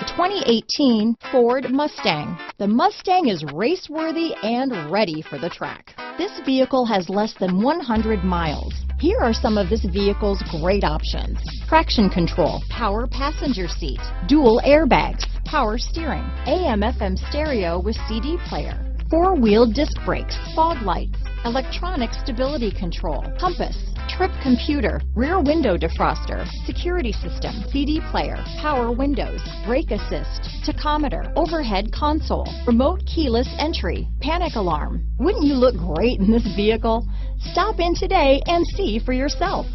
2018 Ford Mustang. The Mustang is race-worthy and ready for the track. This vehicle has less than 100 miles. Here are some of this vehicle's great options: traction control, power passenger seat, dual airbags, power steering, AM/FM stereo with CD player, four-wheel disc brakes, fog lights, electronic stability control, compass, trip computer, rear window defroster, security system, CD player, power windows, brake assist, tachometer, overhead console, remote keyless entry, panic alarm. Wouldn't you look great in this vehicle? Stop in today and see for yourself.